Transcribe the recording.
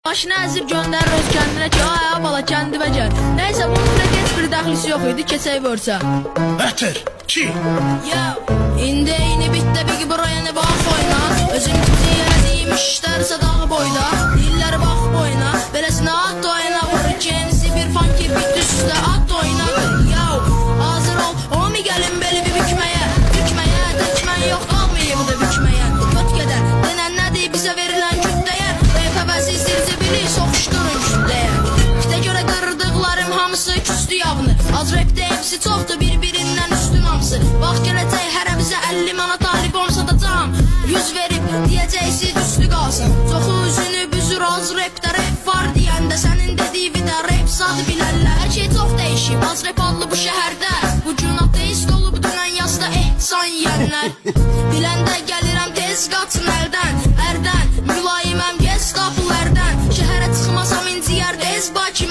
Başını əzib göndərir öz kəndinə ki, ay bala kəndimə gəl. Nəysə bunun heç bir dəxlisi yox idi, keçək vörsə. Ətir, ki? Yo, indi eyni bitdə bir buraya ne bax oyna. Özüm gitti yerədiyim işlərsə dağı boyda. Dilləri bax boyuna, beləsinə at oyna. Vurur kendisi bir funky bit üstə at oynadır. Yo, hazır ol, omi gəlin beli bir bükməyə. Bükməyə, təkmən yox qalmayıb da bükməyə. Köt gedər, denən nədir bizə verilən kütləyə. Fəvəsiz zirzibili soxuşdurun kütləyə. Kitə görə qırdıqlarım hamısı küstü yavını. Az rapdə hepsi çoxdur bir-birindən üstün hamısı. Bax gələcək hərə bizə 50 manat talib olsa da cam. 100 verib deyəcəksiz üstü qalsın. Çoxu üzünü büzür az rapdə rap var deyəndə. Sənin dediyi vida rap sadı bilərlər. Hər şey çox dəyişib az rap adlı bu şəhərdə. Bu gün ateist olub dünən yazda ehsan yiyənlər. Biləndə gəlirəm tez qaçın əldən. Ərdən mülayiməm gez qapılərdən. Şəhərə çıxmasam inciyər tez Bakı